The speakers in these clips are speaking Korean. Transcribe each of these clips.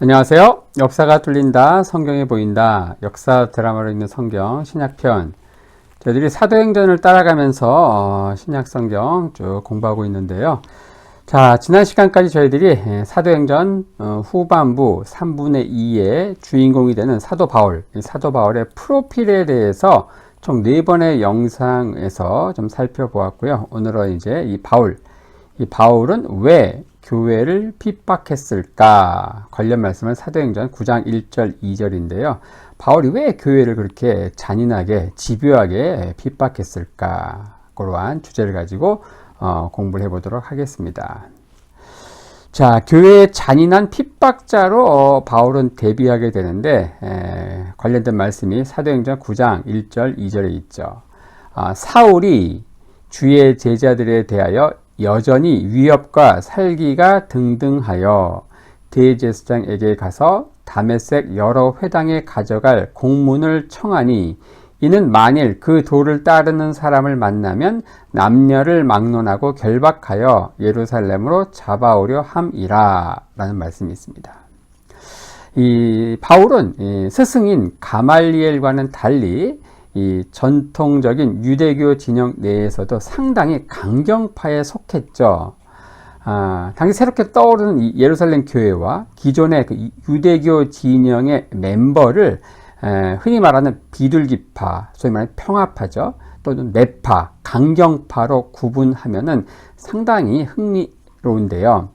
안녕하세요. 역사가 뚫린다, 성경에 보인다, 역사 드라마로 읽는 성경 신약편. 저희들이 사도행전을 따라가면서 신약 성경 쭉 공부하고 있는데요. 자, 지난 시간까지 저희들이 사도행전 후반부 3분의 2의 주인공이 되는 사도 바울, 사도 바울의 프로필에 대해서 총 4번의 영상에서 좀 살펴보았고요. 오늘은 이제 이 바울은 왜 교회를 핍박했을까? 관련 말씀은 사도행전 9장 1절 2절인데요. 바울이 왜 교회를 그렇게 잔인하게 집요하게 핍박했을까? 그러한 주제를 가지고 공부를 해보도록 하겠습니다. 자, 교회의 잔인한 핍박자로 바울은 데뷔하게 되는데 관련된 말씀이 사도행전 9장 1절 2절에 있죠. 사울이 주의 제자들에 대하여 여전히 위협과 살기가 등등하여 대제사장에게 가서 다메섹 여러 회당에 가져갈 공문을 청하니 이는 만일 그 도를 따르는 사람을 만나면 남녀를 막론하고 결박하여 예루살렘으로 잡아오려 함이라 라는 말씀이 있습니다. 이 바울은 스승인 가말리엘과는 달리 이 전통적인 유대교 진영 내에서도 상당히 강경파에 속했죠. 당시 새롭게 떠오르는 이 예루살렘 교회와 기존의 그 유대교 진영의 멤버를 흔히 말하는 비둘기파, 소위 말하는 평화파죠. 또는 매파, 강경파로 구분하면은 상당히 흥미로운데요.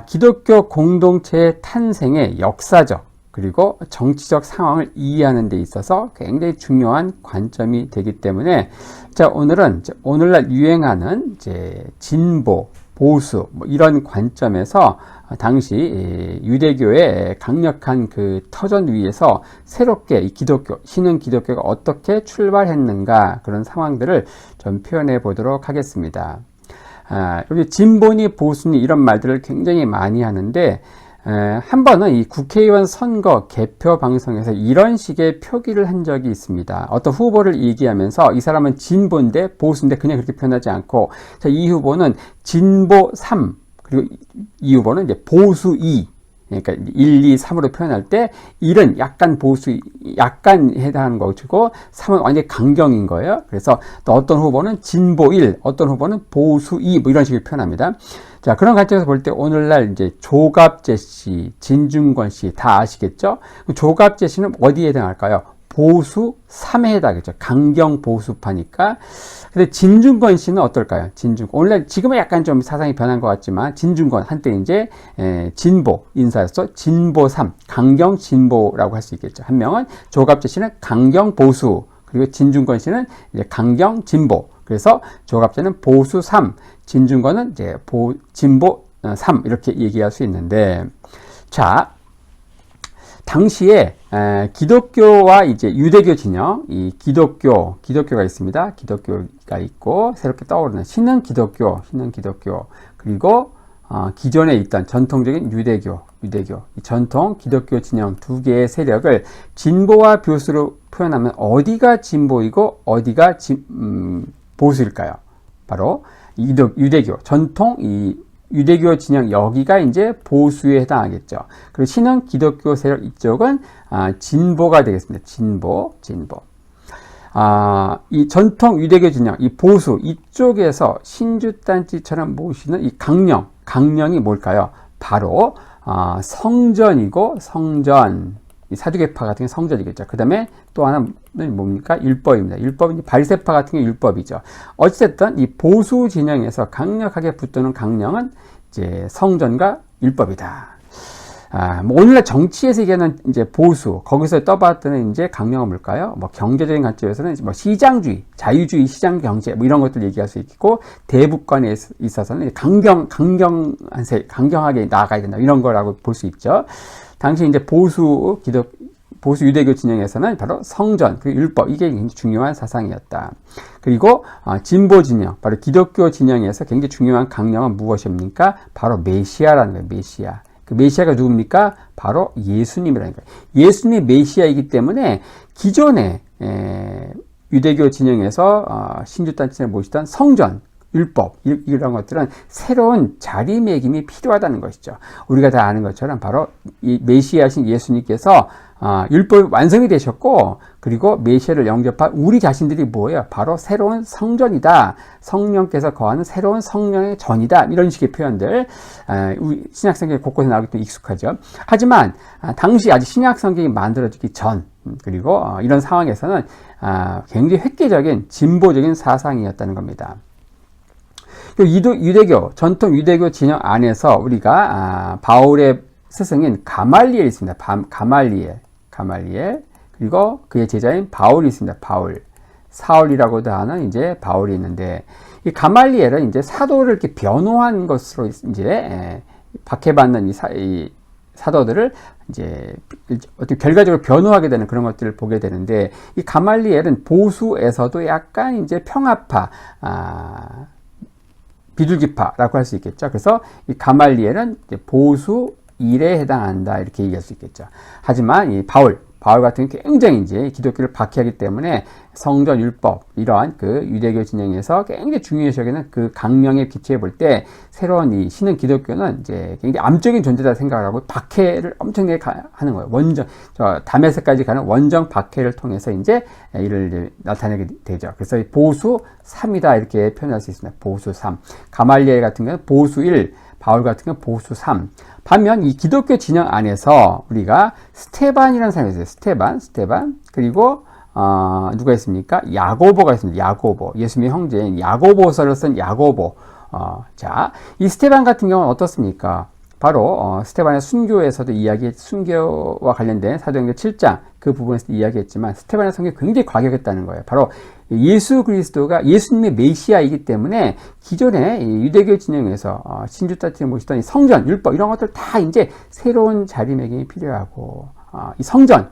기독교 공동체의 탄생의 역사적 그리고 정치적 상황을 이해하는 데 있어서 굉장히 중요한 관점이 되기 때문에 자, 오늘날 유행하는 이제 진보, 보수 이런 관점에서 당시 유대교의 강력한 그 터전 위에서 새롭게 이 신흥 기독교가 어떻게 출발했는가 그런 상황들을 좀 표현해 보도록 하겠습니다. 여기 진보니 보수니 이런 말들을 굉장히 많이 하는데 한 번은 이 국회의원 선거 개표 방송에서 이런 식의 표기를 한 적이 있습니다. 어떤 후보를 얘기하면서 이 사람은 진보인데 보수인데 그냥 그렇게 표현하지 않고 자, 이 후보는 진보 3 그리고 이 후보는 이제 보수 2 그러니까 1, 2, 3으로 표현할 때 1은 약간 보수, 약간 해당하는 거고 3은 완전히 강경인 거예요. 그래서 또 어떤 후보는 진보 1, 어떤 후보는 보수 2 뭐 이런 식으로 표현합니다. 자, 그런 관점에서 볼 때 오늘날 이제 조갑재 씨, 진중권 씨 다 아시겠죠? 조갑재 씨는 어디에 해당할까요? 보수 3에 해당하겠죠. 강경 보수파니까. 근데 진중권 씨는 어떨까요? 오늘날 지금은 약간 좀 사상이 변한 것 같지만 진중권 한때 이제 진보 인사였어. 진보 3, 강경 진보라고 할 수 있겠죠. 한 명은 조갑재 씨는 강경 보수, 그리고 진중권 씨는 이제 강경 진보. 그래서 조갑재는 보수 3, 진중권은 이제 진보 3 이렇게 얘기할 수 있는데, 자, 당시에 기독교와 이제 유대교 진영, 이 기독교가 있습니다. 기독교가 있고 새롭게 떠오르는 신흥 기독교 그리고 기존에 있던 전통적인 유대교, 이 전통 기독교 진영 두 개의 세력을 진보와 보수로 표현하면 어디가 진보이고 어디가 보수일까요? 바로 유대교, 전통 유대교 진영 여기가 이제 보수에 해당하겠죠. 그리고 신흥 기독교 세력 이쪽은 진보가 되겠습니다. 진보. 이 전통 유대교 진영, 이 보수 이쪽에서 신주단지처럼 모시는 이 강령이 뭘까요? 바로 성전이고 성전. 이 사두개파 같은 게 성전이겠죠. 그 다음에 또 하나는 뭡니까? 율법입니다. 율법은 바리새파 같은 게 율법이죠. 어쨌든 이 보수 진영에서 강력하게 붙드는 강령은 이제 성전과 율법이다. 뭐 오늘날 정치에서 얘기하는 이제 보수, 거기서 떠받드는 이제 강령은 뭘까요? 뭐 경제적인 관점에서는 뭐 시장주의, 자유주의 시장 경제 뭐 이런 것들 얘기할 수 있고, 대북관에 있어서는 강경하게 나아가야 된다 이런 거라고 볼 수 있죠. 당시 이제 보수 유대교 진영에서는 바로 성전, 그리고 율법, 이게 굉장히 중요한 사상이었다. 그리고 진보 진영, 바로 기독교 진영에서 굉장히 중요한 강령은 무엇입니까? 바로 메시아라는 거예요. 메시아. 그 메시아가 누굽니까? 바로 예수님이라는 거예요. 예수님이 메시아이기 때문에 기존의 유대교 진영에서 신주단체를 모시던 성전, 율법 이런 것들은 새로운 자리매김이 필요하다는 것이죠. 우리가 다 아는 것처럼 바로 이 메시아신 예수님께서 율법이 완성이 되셨고, 그리고 메시아를 영접한 우리 자신들이 뭐예요? 바로 새로운 성전이다. 성령께서 거하는 새로운 성령의 전이다. 이런 식의 표현들 우리 신약성경에 곳곳에 나오기 때문에 익숙하죠. 하지만 당시 아직 신약성경이 만들어지기 전, 그리고 이런 상황에서는 굉장히 획기적인 진보적인 사상이었다는 겁니다. 유대교, 전통 유대교 진영 안에서 우리가 바울의 스승인 가말리엘이 있습니다. 가말리엘. 그리고 그의 제자인 바울이 있습니다. 바울. 사울이라고도 하는 이제 바울이 있는데, 이 가말리엘은 이제 사도를 이렇게 변호한 것으로 이제 박해받는 이 사도들을 이제 어떻게 결과적으로 변호하게 되는 그런 것들을 보게 되는데, 이 가말리엘은 보수에서도 약간 이제 평화파, 비둘기파라고 할 수 있겠죠. 그래서 이 가말리엘은 이제 보수 일에 해당한다, 이렇게 얘기할 수 있겠죠. 하지만 이 바울 같은 경우는 굉장히 이제 기독교를 박해하기 때문에 성전 율법, 이러한 그 유대교 진영에서 굉장히 중요시 여기는 그 강령에 기초해 볼 때, 새로운 이 신흥 기독교는 이제 굉장히 암적인 존재다 생각을 하고 박해를 엄청나게 하는 거예요. 다메섹까지 가는 원정 박해를 통해서 이제 이를 이제 나타내게 되죠. 그래서 보수 3이다, 이렇게 표현할 수 있습니다. 보수 3. 가말리엘 같은 경우는 보수 1, 바울 같은 경우는 보수 3. 반면 이 기독교 진영 안에서 우리가 스테반이라는 사람이 있어요. 스테반. 그리고 누가 있습니까? 야고보가 있습니다. 야고보. 예수님의 형제인 야고보서를 쓴 야고보. 자, 이 스테반 같은 경우는 어떻습니까? 바로 스테반의 순교에서도 순교와 관련된 사도행전 7장 그 부분에서 이야기했지만, 스테반의 성격이 굉장히 과격했다는 거예요. 바로 예수 그리스도가 예수님의 메시아이기 때문에 기존의 유대교 진영에서 신주타티를 모시던 성전, 율법 이런 것들 다 이제 새로운 자리매김이 필요하고, 이 성전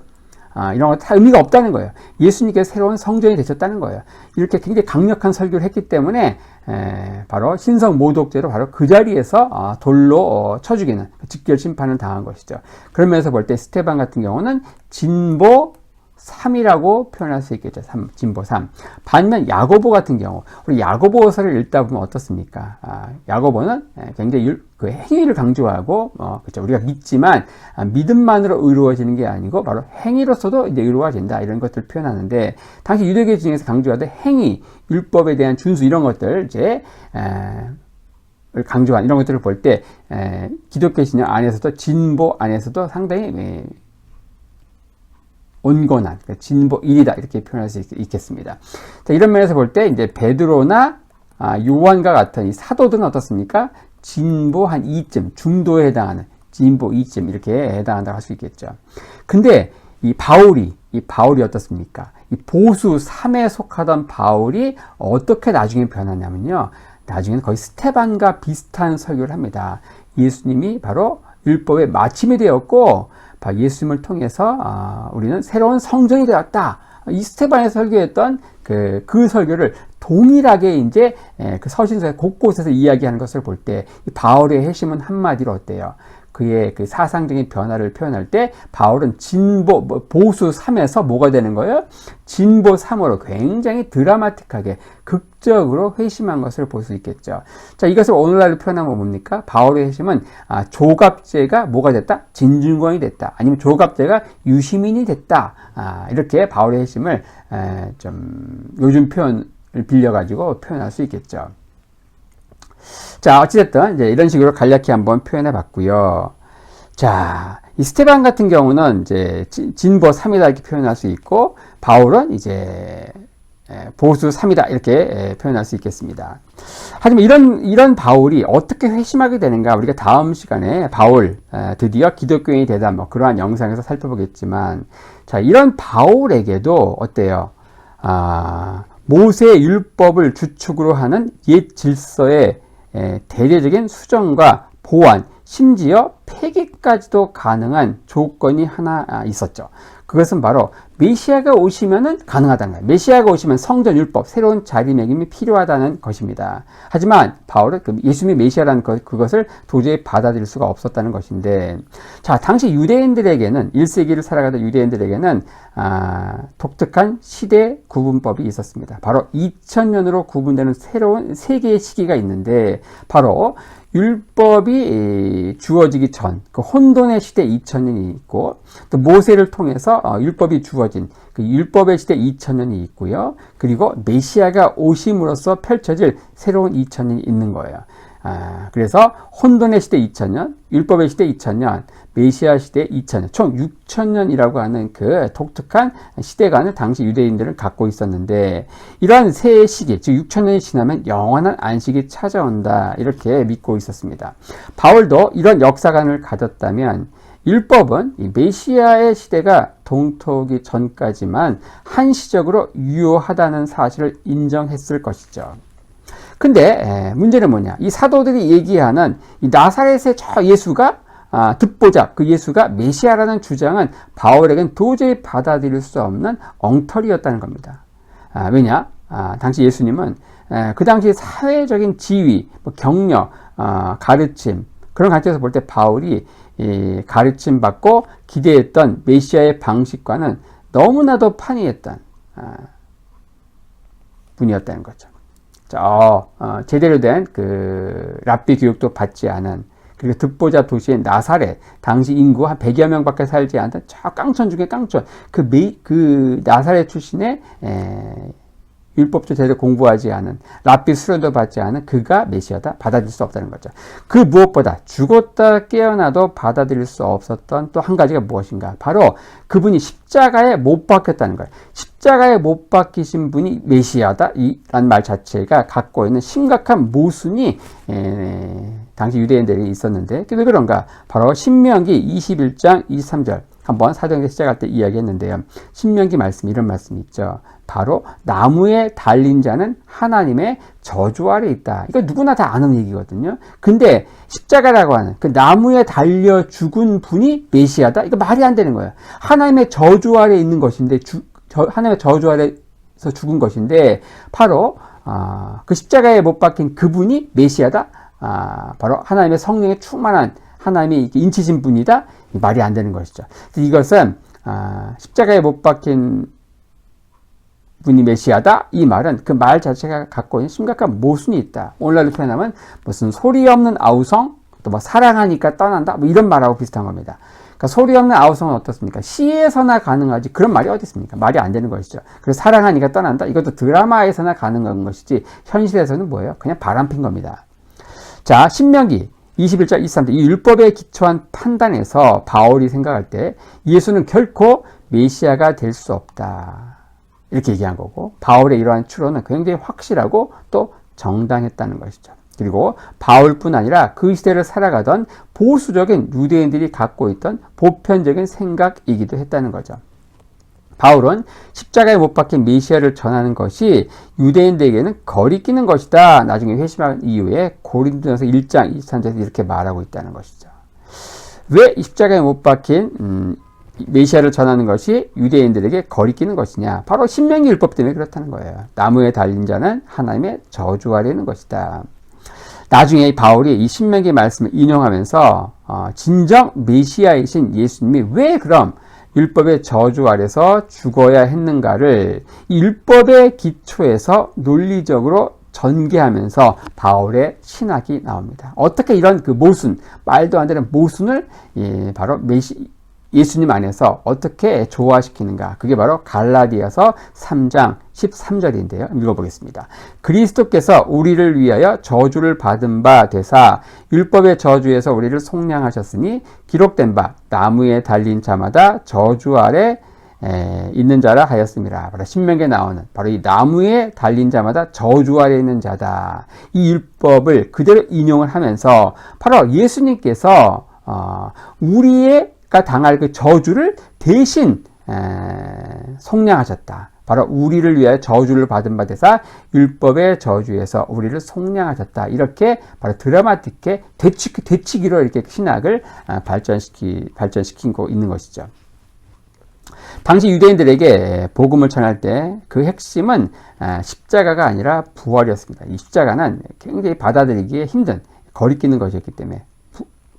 이런 거 다 의미가 없다는 거예요. 예수님께서 새로운 성전이 되셨다는 거예요. 이렇게 굉장히 강력한 설교를 했기 때문에 바로 신성 모독죄로 바로 그 자리에서 돌로 쳐 죽이는 직결 심판을 당한 것이죠. 그러면서 볼 때 스테반 같은 경우는 진보 3이라고 표현할 수 있겠죠. 진보 3. 반면 야고보 같은 경우, 우리 야고보서를 읽다 보면 어떻습니까? 야고보는 굉장히 그 행위를 강조하고, 그렇죠. 우리가 믿지만 믿음만으로 의로워지는 게 아니고 바로 행위로서도 이제 의로워진다, 이런 것들을 표현하는데, 당시 유대교 중에서 강조하던 행위, 율법에 대한 준수 이런 것들 이제 강조한 이런 것들을 볼 때 기독교 신앙 안에서도 진보 안에서도 상당히 온건한 진보 1이다, 이렇게 표현할 수 있겠습니다. 자, 이런 면에서 볼 때 이제 베드로나 요한과 같은 이 사도들은 어떻습니까? 진보 한 2쯤, 중도에 해당하는 진보 2쯤 이렇게 해당한다고 할 수 있겠죠. 근데 이 바울이 어떻습니까? 이 보수 3에 속하던 바울이 어떻게 나중에 변하냐면요, 나중에는 거의 스테반과 비슷한 설교를 합니다. 예수님이 바로 율법의 마침이 되었고, 예수님을 통해서 우리는 새로운 성전이 되었다. 이 스테반이 설교했던 그 설교를 동일하게 이제 그 서신서에 곳곳에서 이야기하는 것을 볼 때, 바울의 핵심은 한마디로 어때요? 그의 그 사상적인 변화를 표현할 때 바울은 보수 3에서 뭐가 되는 거예요? 진보 3으로 굉장히 드라마틱하게 극적으로 회심한 것을 볼 수 있겠죠. 자, 이것을 오늘날로 표현하면 뭡니까? 바울의 회심은 조갑제가 뭐가 됐다? 진중권이 됐다. 아니면 조갑제가 유시민이 됐다. 이렇게 바울의 회심을 좀 요즘 표현을 빌려가지고 표현할 수 있겠죠. 자, 어찌됐든 이제 이런 식으로 간략히 한번 표현해 봤고요. 자, 이 스테반 같은 경우는 이제 진보 3이다 이렇게 표현할 수 있고, 바울은 이제 보수 3이다 이렇게 표현할 수 있겠습니다. 하지만 이런 바울이 어떻게 회심하게 되는가, 우리가 다음 시간에 바울 드디어 기독교인이 되다 뭐 그러한 영상에서 살펴보겠지만, 자, 이런 바울에게도 어때요? 모세의 율법을 주축으로 하는 옛 질서의 대대적인 수정과 보완, 심지어 폐기까지도 가능한 조건이 하나 있었죠. 그것은 바로 메시아가 오시면은 가능하다는 거예요. 메시아가 오시면 성전 율법, 새로운 자리매김이 필요하다는 것입니다. 하지만 바울은 예수님이 메시아라는 그것을 도저히 받아들일 수가 없었다는 것인데, 자, 당시 유대인들에게는 1세기를 살아가던 유대인들에게는 독특한 시대 구분법이 있었습니다. 바로 2000년으로 구분되는 새로운 세 개의 시기가 있는데, 바로 율법이 주어지기 전, 그 혼돈의 시대 2000년이 있고, 또 모세를 통해서 율법이 주어진 그 율법의 시대 2000년이 있고요. 그리고 메시아가 오심으로써 펼쳐질 새로운 2000년이 있는 거예요. 그래서 혼돈의 시대 2000년, 율법의 시대 2000년, 메시아 시대 2000년, 총 6000년이라고 하는 그 독특한 시대관을 당시 유대인들은 갖고 있었는데, 이러한 새 시기, 즉 6000년이 지나면 영원한 안식이 찾아온다, 이렇게 믿고 있었습니다. 바울도 이런 역사관을 가졌다면 율법은 이 메시아의 시대가 동토기 전까지만 한시적으로 유효하다는 사실을 인정했을 것이죠. 근데 문제는 뭐냐? 이 사도들이 얘기하는 이 나사렛의 저 예수가 듣보잡, 그 예수가 메시아라는 주장은 바울에겐 도저히 받아들일 수 없는 엉터리였다는 겁니다. 왜냐? 당시 예수님은 그 당시 사회적인 지위, 격려, 가르침, 그런 관점에서 볼 때 바울이 가르침 받고 기대했던 메시아의 방식과는 너무나도 판이했던 분이었다는 거죠. 제대로 된 그 랍비 교육도 받지 않은, 그리고 듣보잡 도시의 나사렛, 당시 인구 한 100여 명밖에 살지 않던 저 깡촌 중에 깡촌, 그 나사렛 출신의 율법도 제대로 공부하지 않은, 랍비 수련도 받지 않은 그가 메시아다, 받아들일 수 없다는 거죠. 그 무엇보다 죽었다 깨어나도 받아들일 수 없었던 또 한 가지가 무엇인가? 바로 그분이 십자가에 못 박혔다는 거예요. 십자가에 못 박히신 분이 메시아다, 이란 말 자체가 갖고 있는 심각한 모순이 당시 유대인들이 있었는데, 왜 그런가? 바로 신명기 21장 23절, 한번 사도행전 시작할 때 이야기했는데요. 신명기 말씀, 이런 말씀이 있죠. 바로 나무에 달린 자는 하나님의 저주 아래 있다. 이거 누구나 다 아는 얘기거든요. 근데 십자가라고 하는 그 나무에 달려 죽은 분이 메시아다? 이거 말이 안 되는 거예요. 하나님의 저주 아래 있는 것인데, 하나님의 저주 아래서 죽은 것인데, 바로 그 십자가에 못 박힌 그분이 메시아다? 바로 하나님의 성령에 충만한 하나님이 인치신 분이다? 말이 안 되는 것이죠. 이것은 십자가에 못 박힌 분이 메시아다, 이 말은 그 말 자체가 갖고 있는 심각한 모순이 있다. 오늘날로 표현하면 무슨 소리 없는 아우성, 또 뭐 사랑하니까 떠난다, 뭐 이런 말하고 비슷한 겁니다. 그러니까 소리 없는 아우성은 어떻습니까? 시에서나 가능하지 그런 말이 어디 있습니까? 말이 안 되는 것이죠. 그래서 사랑하니까 떠난다, 이것도 드라마에서나 가능한 것이지 현실에서는 뭐예요? 그냥 바람핀 겁니다. 자, 신명기 21절 23절, 이 율법에 기초한 판단에서 바울이 생각할 때 예수는 결코 메시아가 될 수 없다, 이렇게 얘기한 거고, 바울의 이러한 추론은 굉장히 확실하고 또 정당했다는 것이죠. 그리고 바울뿐 아니라 그 시대를 살아가던 보수적인 유대인들이 갖고 있던 보편적인 생각이기도 했다는 거죠. 바울은 십자가에 못 박힌 메시아를 전하는 것이 유대인들에게는 거리끼는 것이다, 나중에 회심한 이후에 고린도전서 1장 23절에서 이렇게 말하고 있다는 것이죠. 왜 십자가에 못 박힌 메시아를 전하는 것이 유대인들에게 거리끼는 것이냐? 바로 신명기 율법 때문에 그렇다는 거예요. 나무에 달린 자는 하나님의 저주 아래 있는 것이다. 나중에 바울이 이 신명기 말씀을 인용하면서 진정 메시아이신 예수님이 왜 그럼 율법의 저주 아래서 죽어야 했는가를 이 율법의 기초에서 논리적으로 전개하면서 바울의 신학이 나옵니다. 어떻게 이런 그 모순, 말도 안 되는 모순을 바로 예수님 안에서 어떻게 조화시키는가? 그게 바로 갈라디아서 3장 13절인데요. 읽어보겠습니다. 그리스도께서 우리를 위하여 저주를 받은 바 되사 율법의 저주에서 우리를 속량하셨으니 기록된 바 나무에 달린 자마다 저주 아래 있는 자라 하였습니다. 바로 신명기에 나오는 바로 이 나무에 달린 자마다 저주 아래 있는 자다. 이 율법을 그대로 인용을 하면서 바로 예수님께서 우리가 당할 그 저주를 대신 속량하셨다. 바로 우리를 위하여 저주를 받은 바 되사 율법의 저주에서 우리를 속량하셨다. 이렇게 바로 드라마틱하게 되치기로 이렇게 신학을 발전시키고 있는 것이죠. 당시 유대인들에게 복음을 전할 때 그 핵심은 십자가가 아니라 부활이었습니다. 이 십자가는 굉장히 받아들이기에 힘든 거리끼는 것이었기 때문에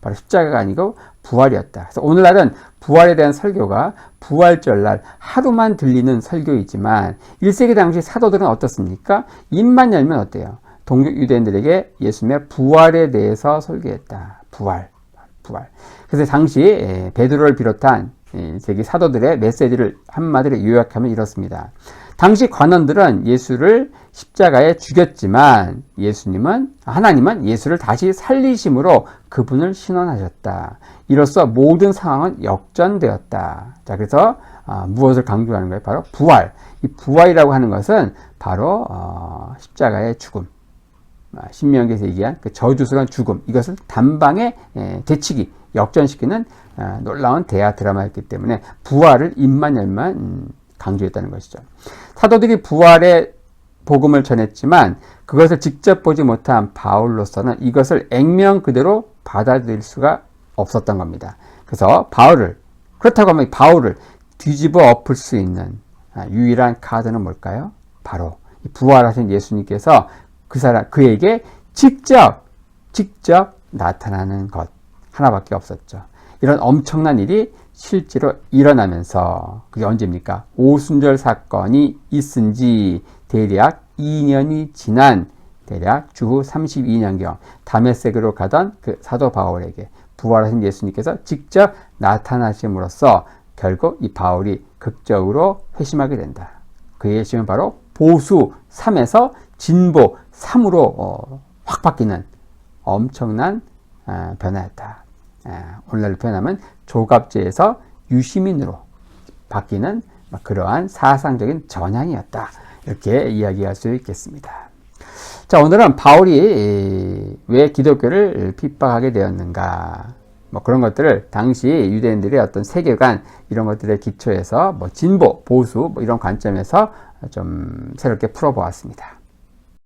바로 십자가가 아니고 부활이었다. 그래서 오늘날은 부활에 대한 설교가 부활절날 하루만 들리는 설교이지만 1세기 당시 사도들은 어떻습니까? 입만 열면 어때요? 동족 유대인들에게 예수님의 부활에 대해서 설교했다. 부활. 그래서 당시 베드로를 비롯한 세기 사도들의 메시지를 한마디로 요약하면 이렇습니다. 당시 관원들은 예수를 십자가에 죽였지만 하나님은 예수를 다시 살리심으로 그분을 신원하셨다. 이로써 모든 상황은 역전되었다. 자, 그래서 무엇을 강조하는 거예요? 바로 부활. 이 부활이라고 하는 것은 바로 십자가의 죽음. 신명기에서 얘기한 그 저주스러운 죽음, 이것을 단방에 되치기, 역전시키는 놀라운 대하 드라마였기 때문에 부활을 입만 열면 강조했다는 것이죠. 사도들이 부활의 복음을 전했지만 그것을 직접 보지 못한 바울로서는 이것을 액면 그대로 받아들일 수가 없었던 겁니다. 그래서 그렇다고 하면 바울을 뒤집어 엎을 수 있는 유일한 카드는 뭘까요? 바로 부활하신 예수님께서 그에게 직접 나타나는 것 하나밖에 없었죠. 이런 엄청난 일이 실제로 일어나면서 그게 언제입니까? 오순절 사건이 있은 지 대략 2년이 지난 대략 주후 32년경 다메섹으로 가던 그 사도 바울에게 부활하신 예수님께서 직접 나타나심으로써 결국 이 바울이 극적으로 회심하게 된다. 그의 회심은 바로 보수 3에서 진보 3으로 확 바뀌는 엄청난 변화였다. 오늘날로 표현하면 조갑제에서 유시민으로 바뀌는 그러한 사상적인 전향이었다. 이렇게 이야기할 수 있겠습니다. 자, 오늘은 바울이 왜 기독교를 핍박하게 되었는가, 그런 것들을 당시 유대인들의 어떤 세계관 이런 것들의 기초에서 진보, 보수 이런 관점에서 좀 새롭게 풀어보았습니다.